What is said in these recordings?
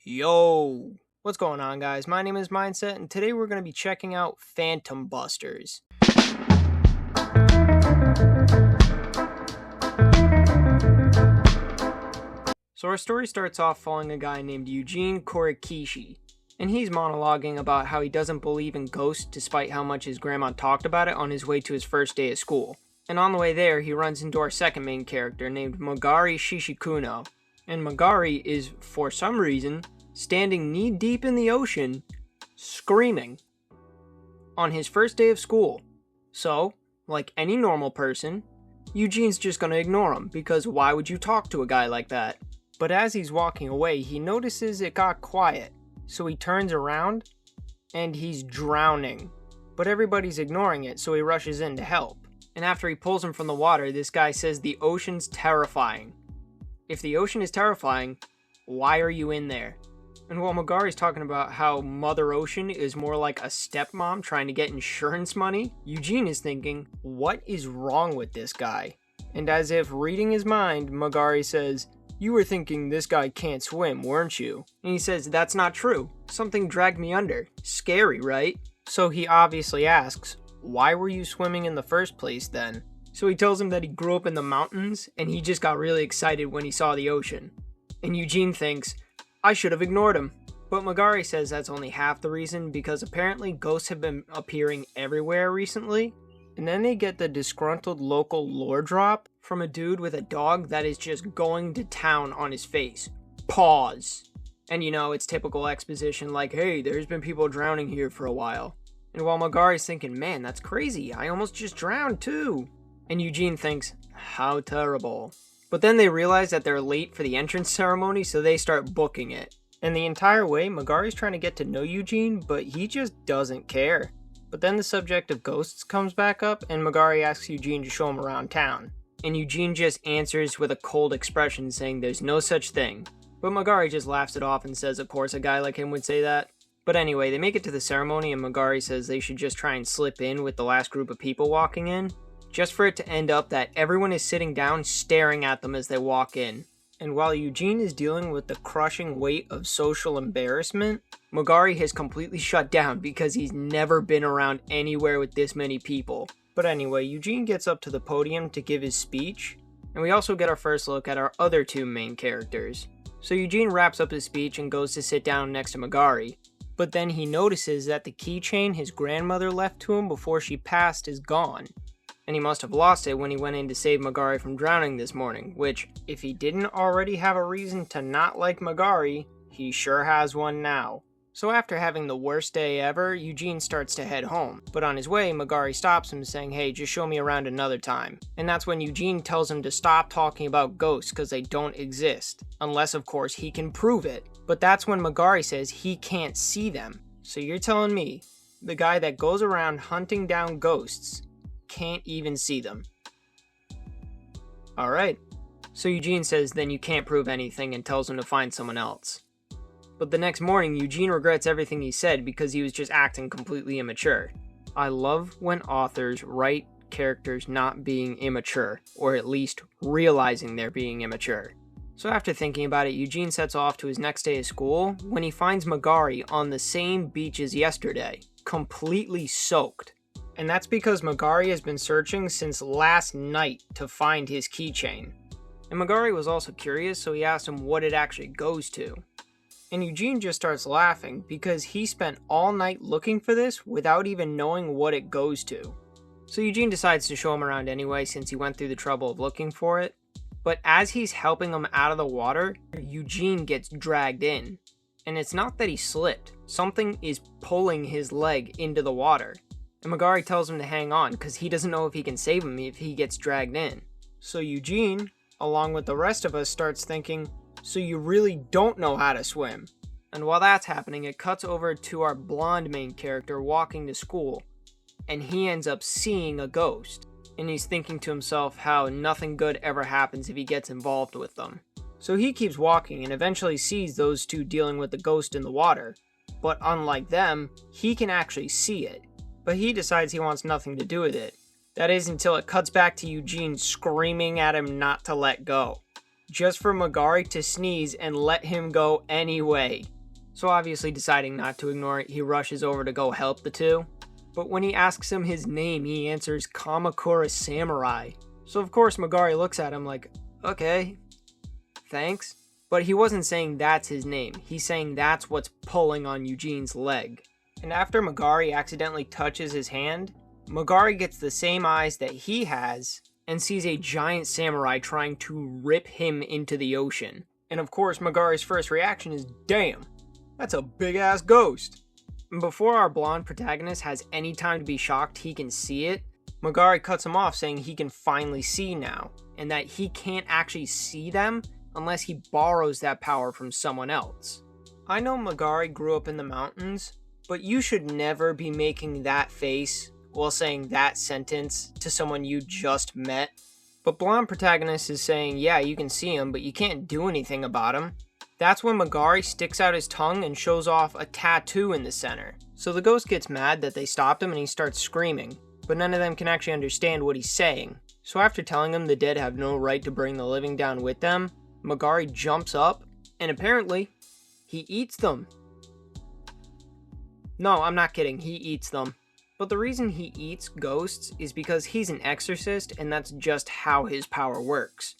Yo! What's going on, guys? My name is Mindset, and today we're going to be checking out Phantom Busters. So our story starts off following a guy named Eugene Korikishi, and he's monologuing about how he doesn't believe in ghosts despite how much his grandma talked about it on his way to his first day of school. And on the way there, he runs into our second main character named Magari Shishikuno. And Magari is, for some reason, standing knee-deep in the ocean, screaming on his first day of school. So, like any normal person, Eugene's just gonna ignore him, because why would you talk to a guy like that? But as he's walking away, he notices it got quiet, so he turns around, and he's drowning. But everybody's ignoring it, so he rushes in to help. And after he pulls him from the water, this guy says the ocean's terrifying. If the ocean is terrifying, why are you in there? And while Magari's talking about how Mother Ocean is more like a stepmom trying to get insurance money, Eugene is thinking, what is wrong with this guy? And as if reading his mind, Magari says, you were thinking this guy can't swim, weren't you? And he says, that's not true. Something dragged me under. Scary, right? So he obviously asks, why were you swimming in the first place then? So he tells him that he grew up in the mountains and he just got really excited when he saw the ocean. And Eugene thinks, I should have ignored him. But Magari says that's only half the reason, because apparently ghosts have been appearing everywhere recently. And then they get the disgruntled local lore drop from a dude with a dog that is just going to town on his face. Pause. And you know, it's typical exposition like, hey, there's been people drowning here for a while. And while Magari's thinking, man, that's crazy, I almost just drowned too. And Eugene thinks, how terrible. But then they realize that they're late for the entrance ceremony, so they start booking it. And the entire way, Magari's trying to get to know Eugene, but he just doesn't care. But then the subject of ghosts comes back up, and Magari asks Eugene to show him around town. And Eugene just answers with a cold expression saying there's no such thing. But Magari just laughs it off and says of course a guy like him would say that. But anyway, they make it to the ceremony, and Magari says they should just try and slip in with the last group of people walking in, just for it to end up that everyone is sitting down staring at them as they walk in. And while Eugene is dealing with the crushing weight of social embarrassment, Magari has completely shut down because he's never been around anywhere with this many people. But anyway, Eugene gets up to the podium to give his speech, and we also get our first look at our other two main characters. So Eugene wraps up his speech and goes to sit down next to Magari. But then he notices that the keychain his grandmother left to him before she passed is gone. And he must have lost it when he went in to save Magari from drowning this morning, which, if he didn't already have a reason to not like Magari, he sure has one now. So after having the worst day ever, Eugene starts to head home. But on his way, Magari stops him saying, hey, just show me around another time. And that's when Eugene tells him to stop talking about ghosts because they don't exist. Unless, of course, he can prove it. But that's when Magari says he can't see them. So you're telling me, the guy that goes around hunting down ghosts can't even see them. Alright. So Eugene says then you can't prove anything and tells him to find someone else. But the next morning, Eugene regrets everything he said because he was just acting completely immature. I love when authors write characters not being immature, or at least realizing they're being immature. So after thinking about it, Eugene sets off to his next day of school when he finds Magari on the same beach as yesterday, completely soaked. And that's because Magari has been searching since last night to find his keychain. And Magari was also curious, so he asked him what it actually goes to. And Eugene just starts laughing because he spent all night looking for this without even knowing what it goes to. So Eugene decides to show him around anyway since he went through the trouble of looking for it. But as he's helping him out of the water, Eugene gets dragged in. And it's not that he slipped. Something is pulling his leg into the water. And Magari tells him to hang on because he doesn't know if he can save him if he gets dragged in. So Eugene, along with the rest of us, starts thinking, so you really don't know how to swim. And while that's happening, it cuts over to our blonde main character walking to school. And he ends up seeing a ghost. And he's thinking to himself how nothing good ever happens if he gets involved with them. So he keeps walking and eventually sees those two dealing with the ghost in the water. But unlike them, he can actually see it. But he decides he wants nothing to do with it. That is until it cuts back to Eugene screaming at him not to let go. just for Magari to sneeze and let him go anyway. So obviously deciding not to ignore it, he rushes over to go help the two. But when he asks him his name, he answers Kamakura Samurai. So of course Magari looks at him like, okay, thanks. But he wasn't saying that's his name, he's saying that's what's pulling on Eugene's leg. And after Magari accidentally touches his hand, Magari gets the same eyes that he has and sees a giant samurai trying to rip him into the ocean. And of course Magari's first reaction is, damn, that's a big ass ghost. And before our blonde protagonist has any time to be shocked he can see it, Magari cuts him off saying he can finally see now, and that he can't actually see them unless he borrows that power from someone else. I know Magari grew up in the mountains, but you should never be making that face while saying that sentence to someone you just met. But blonde protagonist is saying, yeah, you can see him, but you can't do anything about him. That's when Magari sticks out his tongue and shows off a tattoo in the center. So the ghost gets mad that they stopped him and he starts screaming, but none of them can actually understand what he's saying. So after telling them the dead have no right to bring the living down with them, Magari jumps up, and apparently, he eats them. No, I'm not kidding, he eats them. But the reason he eats ghosts is because he's an exorcist, and that's just how his power works.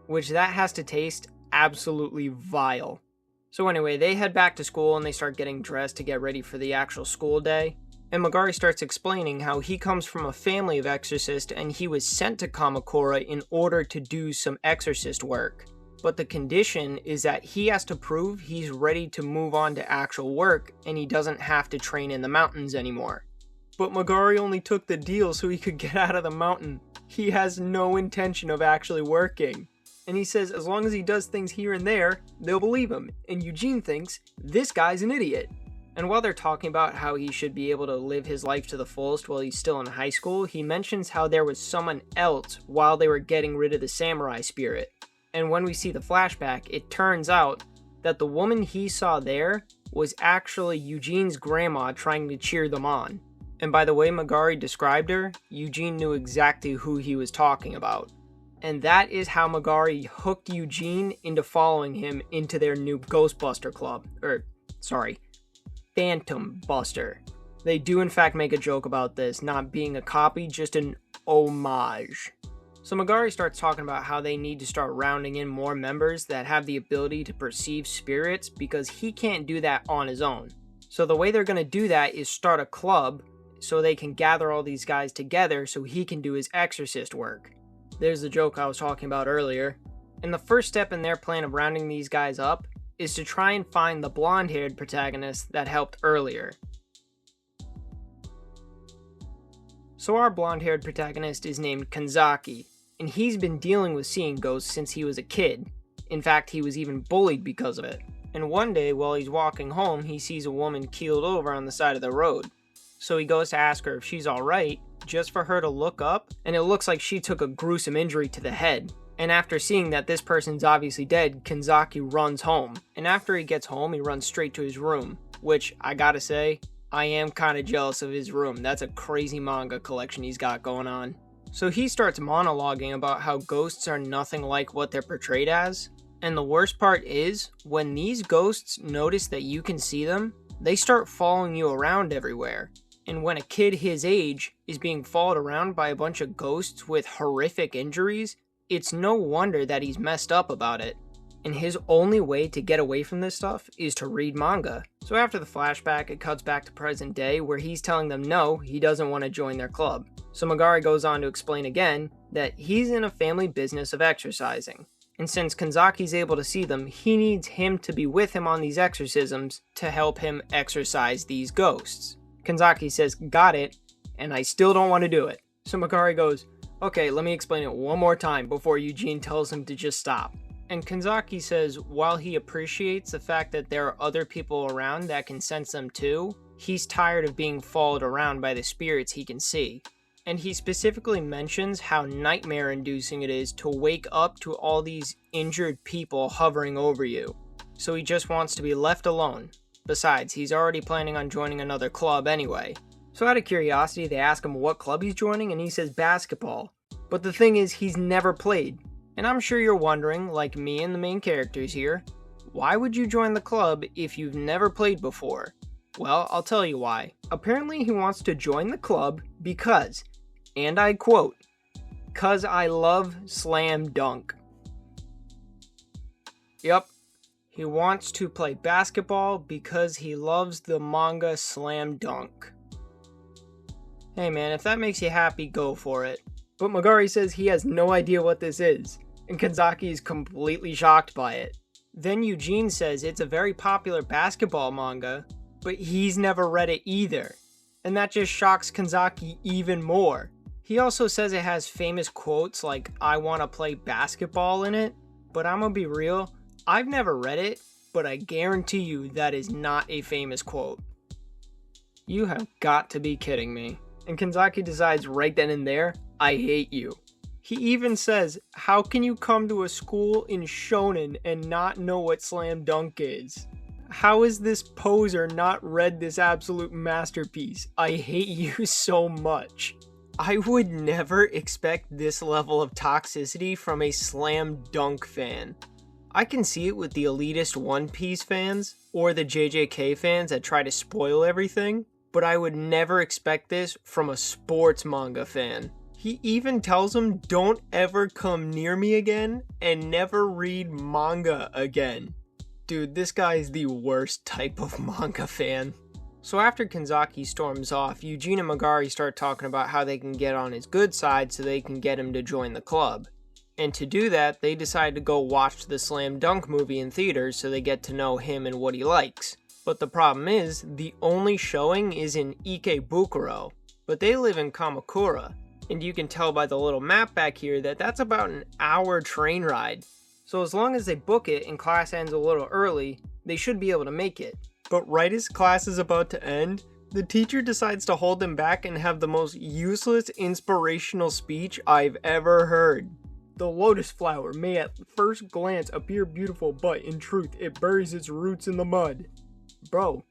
Which that has to taste absolutely vile. So anyway, they head back to school and they start getting dressed to get ready for the actual school day. And Magari starts explaining how he comes from a family of exorcists and he was sent to Kamakura in order to do some exorcist work. But the condition is that he has to prove he's ready to move on to actual work and he doesn't have to train in the mountains anymore. But Magari only took the deal so he could get out of the mountain. He has no intention of actually working. And he says as long as he does things here and there, they'll believe him. And Eugene thinks, this guy's an idiot. And while they're talking about how he should be able to live his life to the fullest while he's still in high school, he mentions how there was someone else while they were getting rid of the samurai spirit. And when we see the flashback, it turns out that the woman he saw there was actually Eugene's grandma trying to cheer them on. And by the way Magari described her, Eugene knew exactly who he was talking about. And that is how Magari hooked Eugene into following him into their new Ghostbuster club. Phantom Buster. They do in fact make a joke about this not being a copy, just an homage. So Magari starts talking about how they need to start rounding in more members that have the ability to perceive spirits because he can't do that on his own. So the way they're going to do that is start a club so they can gather all these guys together so he can do his exorcist work. There's the joke I was talking about earlier. And the first step in their plan of rounding these guys up is to try and find the blonde-haired protagonist that helped earlier. So our blonde-haired protagonist is named Kanzaki, and he's been dealing with seeing ghosts since he was a kid. In fact, he was even bullied because of it. And one day, while he's walking home, he sees a woman keeled over on the side of the road. So he goes to ask her if she's alright, just for her to look up, and it looks like she took a gruesome injury to the head. And after seeing that this person's obviously dead, Kanzaki runs home. And after he gets home, he runs straight to his room, which, I gotta say, I am kinda jealous of his room. That's a crazy manga collection he's got going on. So he starts monologuing about how ghosts are nothing like what they're portrayed as. And the worst part is, when these ghosts notice that you can see them, they start following you around everywhere. And when a kid his age is being followed around by a bunch of ghosts with horrific injuries, it's no wonder that he's messed up about it. And his only way to get away from this stuff is to read manga. So after the flashback, it cuts back to present day where he's telling them no, he doesn't want to join their club. So Magari goes on to explain again that he's in a family business of exorcising. And since Kanzaki's able to see them, he needs him to be with him on these exorcisms to help him exorcise these ghosts. Kanzaki says, got it, and I still don't want to do it. So Magari goes, okay, let me explain it one more time before Eugene tells him to just stop. And Kanzaki says while he appreciates the fact that there are other people around that can sense them too, he's tired of being followed around by the spirits he can see. And he specifically mentions how nightmare-inducing it is to wake up to all these injured people hovering over you. So he just wants to be left alone. Besides, he's already planning on joining another club anyway. So out of curiosity, they ask him what club he's joining, and he says basketball. But the thing is, he's never played. And I'm sure you're wondering, like me and the main characters here, why would you join the club if you've never played before? Well, I'll tell you why. Apparently he wants to join the club because, and I quote, "'cause I love slam dunk." Yep, he wants to play basketball because he loves the manga Slam Dunk. Hey man, if that makes you happy, go for it. But Magari says he has no idea what this is, and Kanzaki is completely shocked by it. Then Eugene says it's a very popular basketball manga, but he's never read it either, and that just shocks Kanzaki even more. He also says it has famous quotes like "I wanna play basketball" in it, but I'm gonna be real, I've never read it, but I guarantee you that is not a famous quote. You have got to be kidding me. And Kanzaki decides right then and there, I hate you. He even says, how can you come to a school in Shonen and not know what slam dunk is? How has this poser not read this absolute masterpiece? I hate you so much. I would never expect this level of toxicity from a slam dunk fan. I can see it with the elitist One Piece fans, or the JJK fans that try to spoil everything, but I would never expect this from a sports manga fan. He even tells him, don't ever come near me again, and never read manga again. Dude, this guy is the worst type of manga fan. So after Kanzaki storms off, Eugene and Magari start talking about how they can get on his good side so they can get him to join the club. And to do that, they decide to go watch the Slam Dunk movie in theaters so they get to know him and what he likes. But the problem is, the only showing is in Ikebukuro, but they live in Kamakura, and you can tell by the little map back here that that's about an hour train ride. So as long as they book it and class ends a little early, they should be able to make it. But right as class is about to end, the teacher decides to hold them back and have the most useless inspirational speech I've ever heard. The lotus flower may at first glance appear beautiful, but in truth, it buries its roots in the mud. Bro,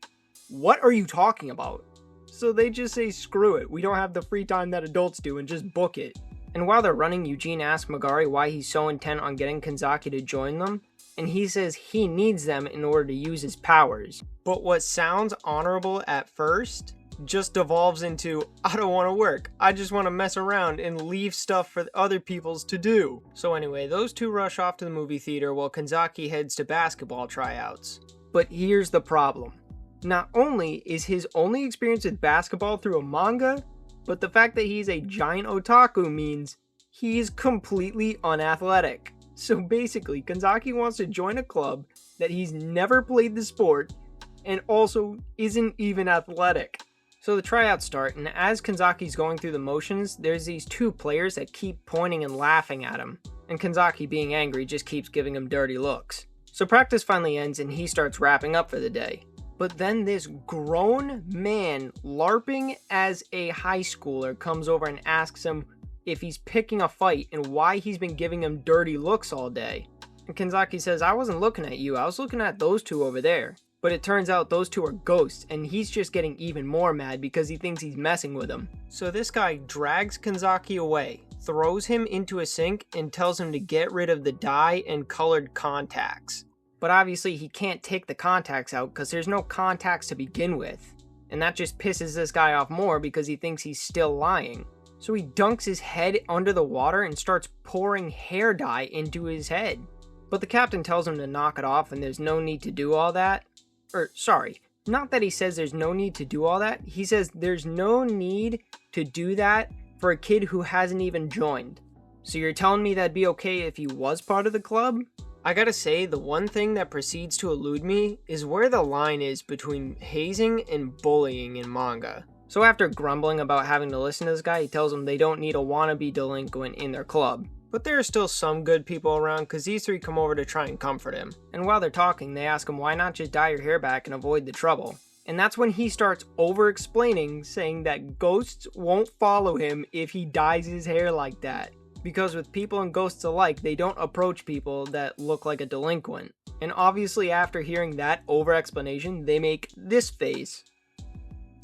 what are you talking about? So they just say screw it, we don't have the free time that adults do, and just book it. And while they're running, Eugene asks Magari why he's so intent on getting Kanzaki to join them, and he says he needs them in order to use his powers. But what sounds honorable at first just devolves into, I don't want to work, I just want to mess around and leave stuff for other people's to do. So anyway, those two rush off to the movie theater while Kanzaki heads to basketball tryouts. But here's the problem. Not only is his only experience with basketball through a manga, but the fact that he's a giant otaku means he is completely unathletic. So basically, Kanzaki wants to join a club that he's never played the sport and also isn't even athletic. So the tryouts start, and as Kanzaki's going through the motions, there's these two players that keep pointing and laughing at him, and Kanzaki, being angry, just keeps giving him dirty looks. So practice finally ends and he starts wrapping up for the day. But then this grown man LARPing as a high schooler comes over and asks him if he's picking a fight and why he's been giving him dirty looks all day. And Kanzaki says, I wasn't looking at you, I was looking at those two over there. But it turns out those two are ghosts, and he's just getting even more mad because he thinks he's messing with him. So this guy drags Kanzaki away, throws him into a sink, and tells him to get rid of the dye and colored contacts. But obviously he can't take the contacts out because there's no contacts to begin with. And that just pisses this guy off more because he thinks he's still lying. So he dunks his head under the water and starts pouring hair dye into his head. But the captain tells him to knock it off and there's no need to do all that. Not that he says there's no need to do all that, he says there's no need to do that for a kid who hasn't even joined. So you're telling me that'd be okay if he was part of the club? I gotta say, the one thing that proceeds to elude me is where the line is between hazing and bullying in manga. So after grumbling about having to listen to this guy, he tells him they don't need a wannabe delinquent in their club. But there are still some good people around because these three come over to try and comfort him. And while they're talking, they ask him why not just dye your hair back and avoid the trouble. And that's when he starts over-explaining, saying that ghosts won't follow him if he dyes his hair like that. Because with people and ghosts alike, they don't approach people that look like a delinquent. And obviously after hearing that over-explanation, they make this face.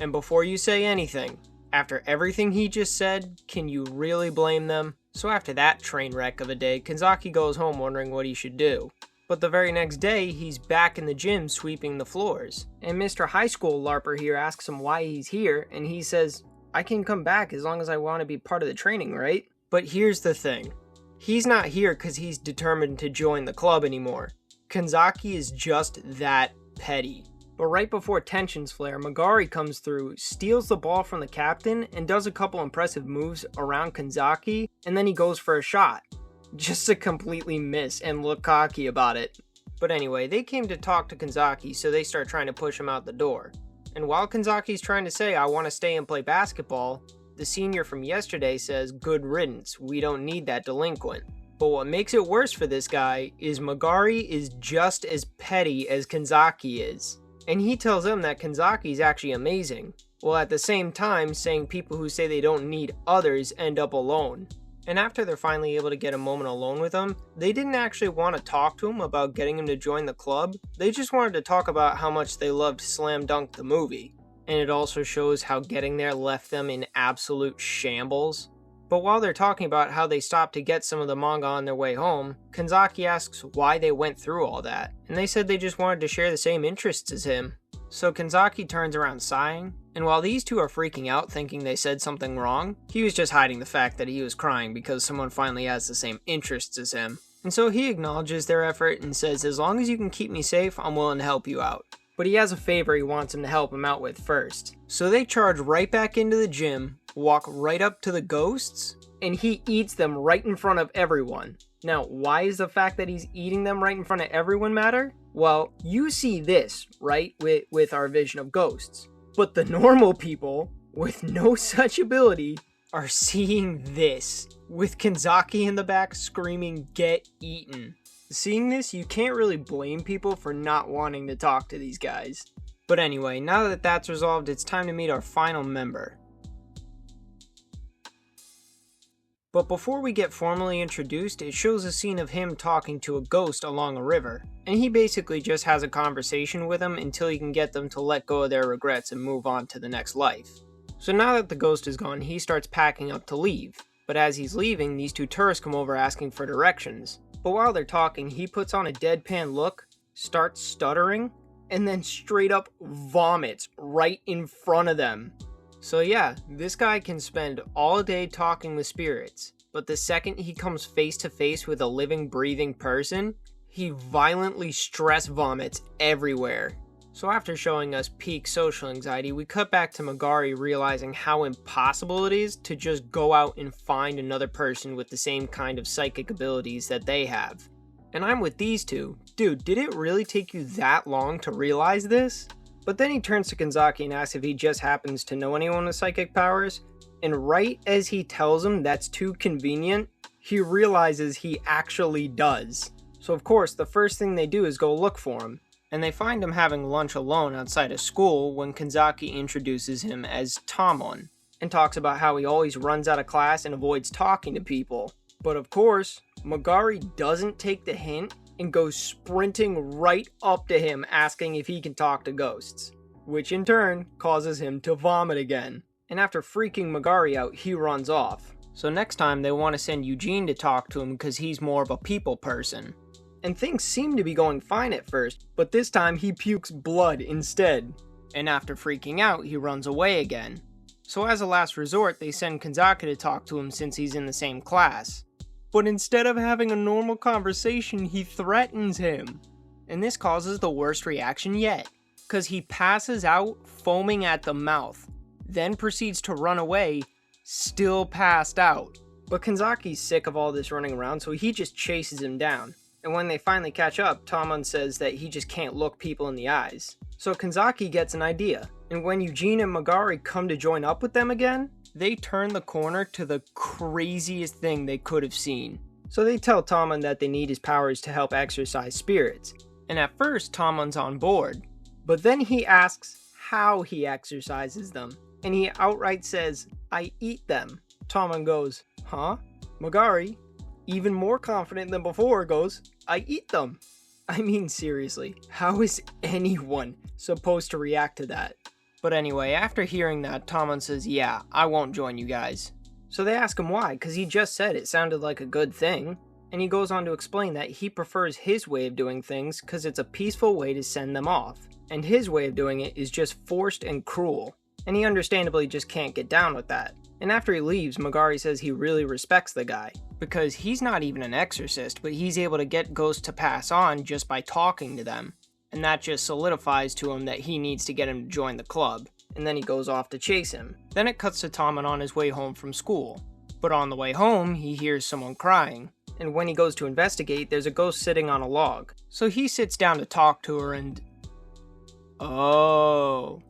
And before you say anything, after everything he just said, can you really blame them? So after that train wreck of a day, Kanzaki goes home wondering what he should do. But the very next day, he's back in the gym sweeping the floors. And Mr. High School LARPer here asks him why he's here, and he says, I can come back as long as I want to be part of the training, right? But here's the thing. He's not here because he's determined to join the club anymore. Kanzaki is just that petty. But right before tensions flare, Magari comes through, steals the ball from the captain, and does a couple impressive moves around Kanzaki, and then he goes for a shot. Just to completely miss and look cocky about it. But anyway, they came to talk to Kanzaki, so they start trying to push him out the door. And while Kanzaki's trying to say, I want to stay and play basketball, the senior from yesterday says, good riddance, we don't need that delinquent. But what makes it worse for this guy is Magari is just as petty as Kanzaki is. And he tells him that Kanzaki is actually amazing, while at the same time saying people who say they don't need others end up alone. And after they're finally able to get a moment alone with him, they didn't actually want to talk to him about getting him to join the club, they just wanted to talk about how much they loved Slam Dunk the movie. And it also shows how getting there left them in absolute shambles. But while they're talking about how they stopped to get some of the manga on their way home, Kanzaki asks why they went through all that, and they said they just wanted to share the same interests as him. So Kanzaki turns around sighing, and while these two are freaking out thinking they said something wrong, he was just hiding the fact that he was crying because someone finally has the same interests as him. And so he acknowledges their effort and says, as long as you can keep me safe, I'm willing to help you out. But he has a favor he wants him to help him out with first. So they charge right back into the gym, walk right up to the ghosts, and he eats them right in front of everyone. Now, why is the fact that he's eating them right in front of everyone matter? Well, you see this, right, with our vision of ghosts. But the normal people, with no such ability, are seeing this, with Kanzaki in the back screaming, get eaten. Seeing this, you can't really blame people for not wanting to talk to these guys. But anyway, now that that's resolved, it's time to meet our final member. But before we get formally introduced, it shows a scene of him talking to a ghost along a river. And he basically just has a conversation with them until he can get them to let go of their regrets and move on to the next life. So now that the ghost is gone, he starts packing up to leave. But as he's leaving, these two tourists come over asking for directions. But while they're talking, he puts on a deadpan look, starts stuttering, and then straight up vomits right in front of them. So yeah, this guy can spend all day talking with spirits, but the second he comes face to face with a living, breathing person, he violently stress vomits everywhere. So after showing us peak social anxiety, we cut back to Magari realizing how impossible it is to just go out and find another person with the same kind of psychic abilities that they have. And I'm with these two. Dude, did it really take you that long to realize this? But then he turns to Kanzaki and asks if he just happens to know anyone with psychic powers, and right as he tells him that's too convenient, he realizes he actually does. So of course, the first thing they do is go look for him, and they find him having lunch alone outside of school when Kanzaki introduces him as Tamon, and talks about how he always runs out of class and avoids talking to people. But of course, Magari doesn't take the hint and goes sprinting right up to him asking if he can talk to ghosts, which in turn causes him to vomit again. And after freaking Magari out, he runs off. So next time they want to send Eugene to talk to him because he's more of a people person. And things seem to be going fine at first, but this time he pukes blood instead. And after freaking out, he runs away again. So as a last resort, they send Kanzaki to talk to him since he's in the same class. But instead of having a normal conversation, he threatens him. And this causes the worst reaction yet, because he passes out foaming at the mouth, then proceeds to run away, still passed out. But Kanzaki's sick of all this running around, so he just chases him down. And when they finally catch up, Tamon says that he just can't look people in the eyes. So Kanzaki gets an idea, and when Eugene and Magari come to join up with them again, they turn the corner to the craziest thing they could have seen. So they tell Tamon that they need his powers to help exorcise spirits. And at first, Tamon's on board. But then he asks how he exorcises them. And he outright says, I eat them. Tamon goes, huh? Magari, even more confident than before, goes, I eat them. I mean, seriously, how is anyone supposed to react to that? But anyway, after hearing that, Tamon says, yeah, I won't join you guys. So they ask him why, because he just said it sounded like a good thing, and he goes on to explain that he prefers his way of doing things because it's a peaceful way to send them off, and his way of doing it is just forced and cruel, and he understandably just can't get down with that. And after he leaves, Magari says he really respects the guy, because he's not even an exorcist, but he's able to get ghosts to pass on just by talking to them, and that just solidifies to him that he needs to get him to join the club, and then he goes off to chase him. Then it cuts to Tommen on his way home from school, but on the way home, he hears someone crying, and when he goes to investigate, there's a ghost sitting on a log. So he sits down to talk to her and... Oh,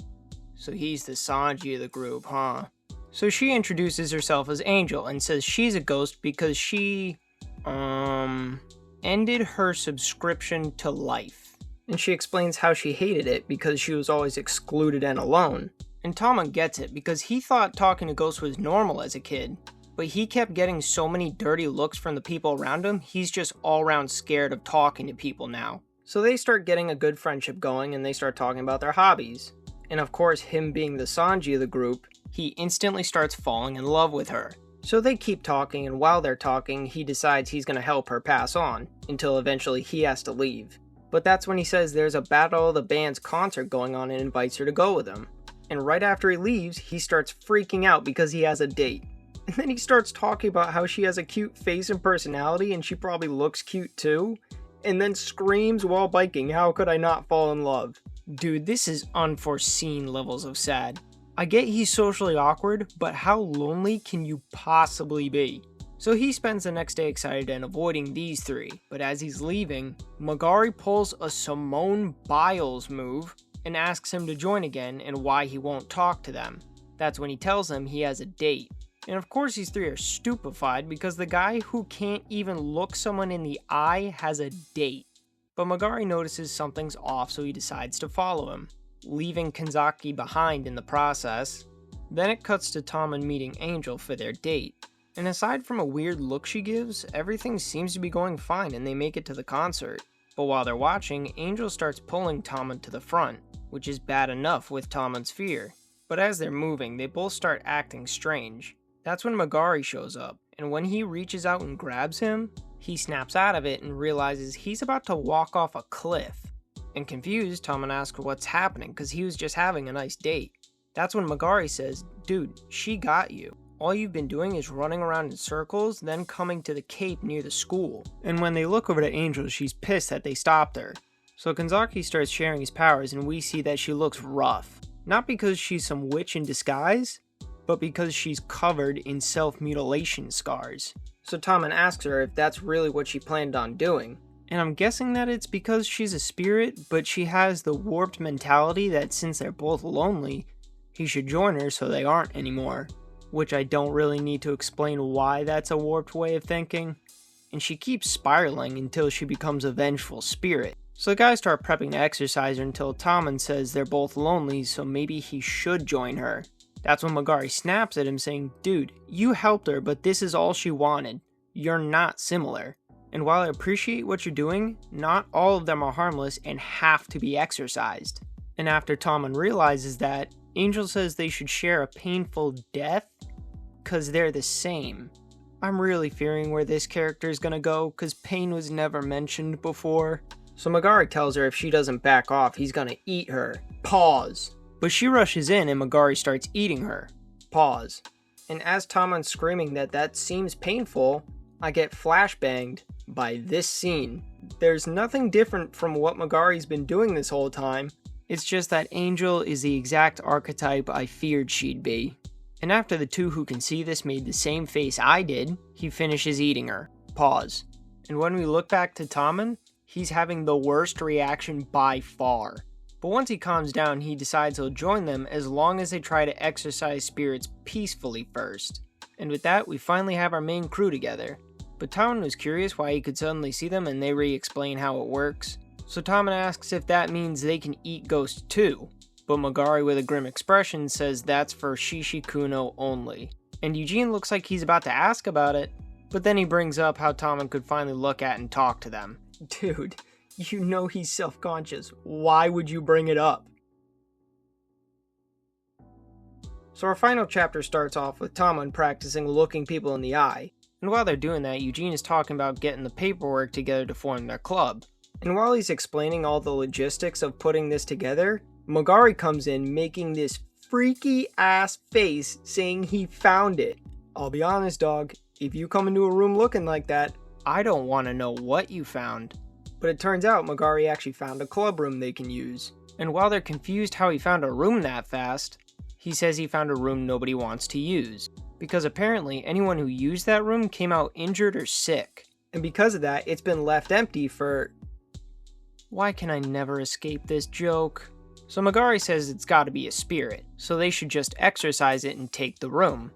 so he's the Sanji of the group, huh? So she introduces herself as Angel and says she's a ghost because she, ended her subscription to life. And she explains how she hated it because she was always excluded and alone. And Tommen gets it because he thought talking to ghosts was normal as a kid, but he kept getting so many dirty looks from the people around him, he's just all around scared of talking to people now. So they start getting a good friendship going and they start talking about their hobbies. And of course, him being the Sanji of the group, he instantly starts falling in love with her. So they keep talking, and while they're talking, he decides he's going to help her pass on, until eventually he has to leave. But that's when he says there's a Battle of the Bands concert going on and invites her to go with him. And right after he leaves, he starts freaking out because he has a date. And then he starts talking about how she has a cute face and personality and she probably looks cute too. And then screams while biking, how could I not fall in love? Dude, this is unforeseen levels of sad. I get he's socially awkward, but how lonely can you possibly be? So he spends the next day excited and avoiding these three, but as he's leaving, Magari pulls a Simone Biles move and asks him to join again and why he won't talk to them. That's when he tells them he has a date. And of course these three are stupefied because the guy who can't even look someone in the eye has a date. But Magari notices something's off, so he decides to follow him, leaving Kanzaki behind in the process. Then it cuts to Tommen meeting Angel for their date. And aside from a weird look she gives, everything seems to be going fine and they make it to the concert. But while they're watching, Angel starts pulling Tommen to the front, which is bad enough with Tommen's fear. But as they're moving, they both start acting strange. That's when Magari shows up, and when he reaches out and grabs him, he snaps out of it and realizes he's about to walk off a cliff. And confused, Tommen asks what's happening because he was just having a nice date. That's when Magari says, dude, she got you. All you've been doing is running around in circles, then coming to the cape near the school. And when they look over to Angel, she's pissed that they stopped her. So Kanzaki starts sharing his powers and we see that she looks rough. Not because she's some witch in disguise, but because she's covered in self-mutilation scars. So Tommen asks her if that's really what she planned on doing. And I'm guessing that it's because she's a spirit, but she has the warped mentality that since they're both lonely, he should join her so they aren't anymore. Which I don't really need to explain why that's a warped way of thinking. And she keeps spiraling until she becomes a vengeful spirit. So the guys start prepping to exercise her until Tommen says they're both lonely, so maybe he should join her. That's when Magari snaps at him saying, dude, you helped her, but this is all she wanted. You're not similar. And while I appreciate what you're doing, not all of them are harmless and have to be exorcised. And after Tommen realizes that, Angel says they should share a painful death because they're the same. I'm really fearing where this character is gonna go because pain was never mentioned before. So Magari tells her if she doesn't back off, he's gonna eat her. Pause. But she rushes in and Magari starts eating her. Pause. And as Tommen's screaming that seems painful, I get flashbanged by this scene. There's nothing different from what Magari's been doing this whole time. It's just that Angel is the exact archetype I feared she'd be. And after the two who can see this made the same face I did, he finishes eating her. Pause. And when we look back to Tommen, he's having the worst reaction by far. But once he calms down, he decides he'll join them as long as they try to exorcise spirits peacefully first. And with that, we finally have our main crew together. But Tommen was curious why he could suddenly see them and they re-explain how it works. So Tommen asks if that means they can eat ghosts too. But Magari with a grim expression says that's for Shishikuno only. And Eugene looks like he's about to ask about it, but then he brings up how Tommen could finally look at and talk to them. Dude, you know he's self-conscious. Why would you bring it up? So our final chapter starts off with Tamon practicing looking people in the eye. And while they're doing that, Eugene is talking about getting the paperwork together to form their club. And while he's explaining all the logistics of putting this together, Magari comes in making this freaky ass face saying he found it. I'll be honest, dog, if you come into a room looking like that, I don't want to know what you found. But it turns out Magari actually found a club room they can use. And while they're confused how he found a room that fast, he says he found a room nobody wants to use. Because apparently anyone who used that room came out injured or sick. And because of that, it's been left empty for... Why can I never escape this joke? So Magari says it's gotta be a spirit, so they should just exorcise it and take the room.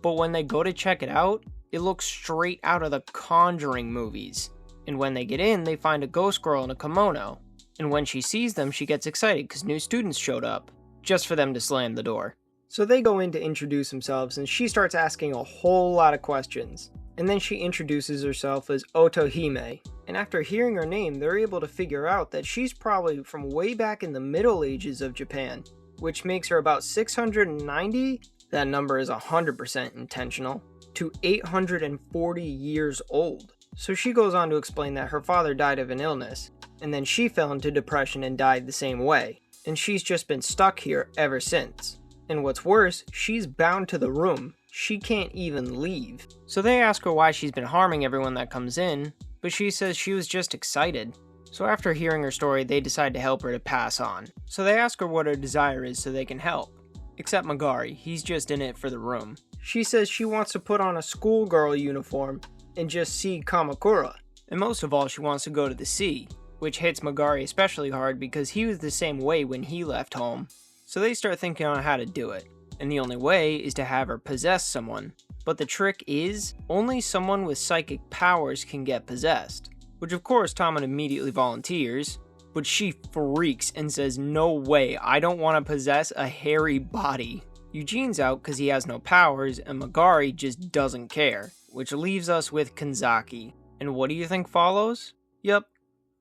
But when they go to check it out, it looks straight out of the Conjuring movies. And when they get in, they find a ghost girl in a kimono. And when she sees them, she gets excited because new students showed up, just for them to slam the door. So they go in to introduce themselves, and she starts asking a whole lot of questions. And then she introduces herself as Otohime. And after hearing her name, they're able to figure out that she's probably from way back in the Middle Ages of Japan, which makes her about 690, that number is 100% intentional, to 840 years old. So she goes on to explain that her father died of an illness, and then she fell into depression and died the same way, and she's just been stuck here ever since. And what's worse, she's bound to the room. She can't even leave. So they ask her why she's been harming everyone that comes in, but she says she was just excited. So after hearing her story, they decide to help her to pass on. So they ask her what her desire is so they can help. Except Magari, he's just in it for the room. She says she wants to put on a schoolgirl uniform and just see Kamakura. And most of all, she wants to go to the sea, which hits Magari especially hard because he was the same way when he left home. So they start thinking on how to do it, and the only way is to have her possess someone. But the trick is, only someone with psychic powers can get possessed. Which of course Tamon immediately volunteers, but she freaks and says no way, I don't want to possess a hairy body. Eugene's out because he has no powers, and Magari just doesn't care, which leaves us with Kanzaki. And what do you think follows? Yep,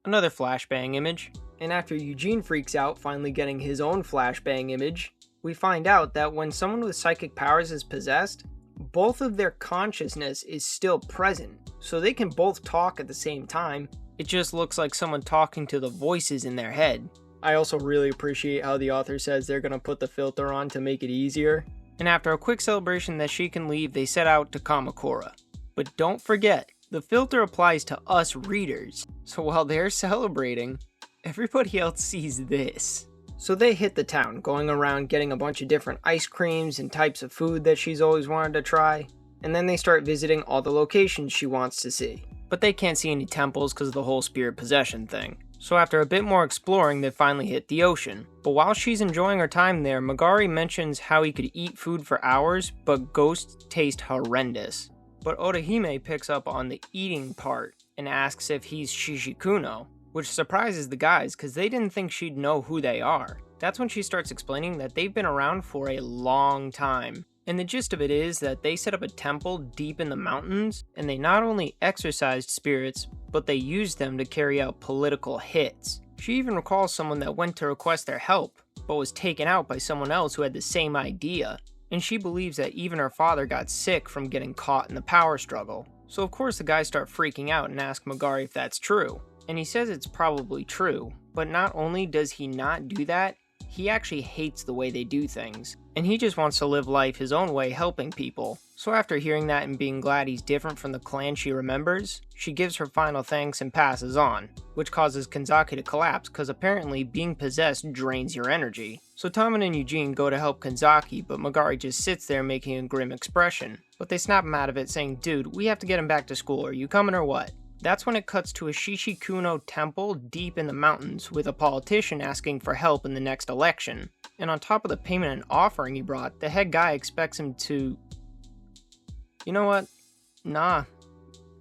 another flashbang image. And after Eugene freaks out, finally getting his own flashbang image, we find out that when someone with psychic powers is possessed, both of their consciousness is still present, so they can both talk at the same time. It just looks like someone talking to the voices in their head. I also really appreciate how the author says they're gonna put the filter on to make it easier. And after a quick celebration that she can leave, they set out to Kamakura. But don't forget, the filter applies to us readers, so while they're celebrating, everybody else sees this. So they hit the town, going around getting a bunch of different ice creams and types of food that she's always wanted to try, and then they start visiting all the locations she wants to see. But they can't see any temples because of the whole spirit possession thing. So after a bit more exploring, they finally hit the ocean. But while she's enjoying her time there, Magari mentions how he could eat food for hours, but ghosts taste horrendous. But Otohime picks up on the eating part and asks if he's Shishikuno, which surprises the guys because they didn't think she'd know who they are. That's when she starts explaining that they've been around for a long time. And the gist of it is that they set up a temple deep in the mountains, and they not only exorcised spirits, but they used them to carry out political hits. She even recalls someone that went to request their help, but was taken out by someone else who had the same idea. And she believes that even her father got sick from getting caught in the power struggle. So of course the guys start freaking out and ask Magari if that's true. And he says it's probably true, but not only does he not do that, he actually hates the way they do things, and he just wants to live life his own way helping people. So after hearing that and being glad he's different from the clan she remembers, she gives her final thanks and passes on, which causes Kanzaki to collapse because apparently being possessed drains your energy. So Tamon and Eugene go to help Kanzaki, but Magari just sits there making a grim expression. But they snap him out of it saying, dude, we have to get him back to school, are you coming or what? That's when it cuts to a Shishikuno temple deep in the mountains with a politician asking for help in the next election. And on top of the payment and offering he brought, the head guy expects him to... You know what? Nah.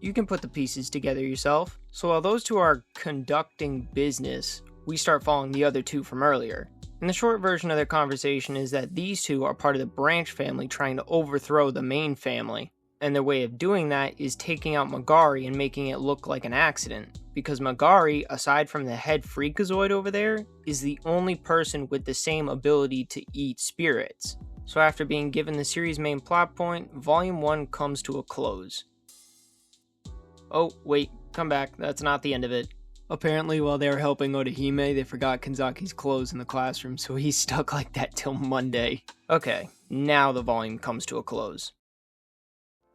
You can put the pieces together yourself. So while those two are conducting business, we start following the other two from earlier. And the short version of their conversation is that these two are part of the branch family trying to overthrow the main family. And their way of doing that is taking out Magari and making it look like an accident. Because Magari, aside from the head freakazoid over there, is the only person with the same ability to eat spirits. So after being given the series' main plot point, Volume 1 comes to a close. Oh, wait, come back, that's not the end of it. Apparently, while they were helping Orihime, they forgot Kanzaki's clothes in the classroom, so he's stuck like that till Monday. Okay, now the volume comes to a close.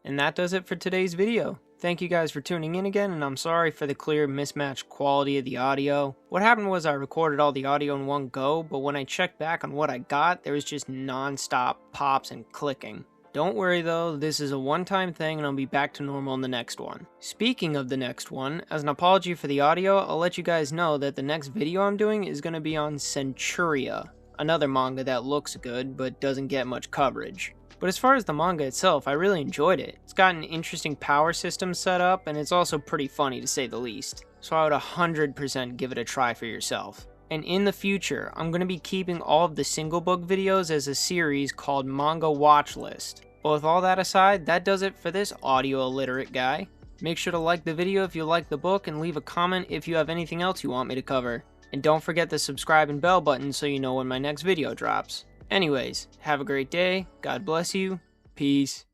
And that does it for today's video. Thank you guys for tuning in again, and I'm sorry for the clear mismatched quality of the audio. What happened was I recorded all the audio in one go, but when I checked back on what I got, there was just non-stop pops and clicking. Don't worry though, this is a one-time thing and I'll be back to normal in the next one. Speaking of the next one, as an apology for the audio, I'll let you guys know that the next video I'm doing is going to be on Centuria, another manga that looks good but doesn't get much coverage. But as far as the manga itself, I really enjoyed it. It's got an interesting power system set up, and it's also pretty funny to say the least. So I would 100% give it a try for yourself. And in the future, I'm going to be keeping all of the single book videos as a series called Manga Watchlist. But with all that aside, that does it for this audio illiterate guy. Make sure to like the video if you like the book, and leave a comment if you have anything else you want me to cover. And don't forget the subscribe and bell button so you know when my next video drops. Anyways, have a great day, God bless you, peace.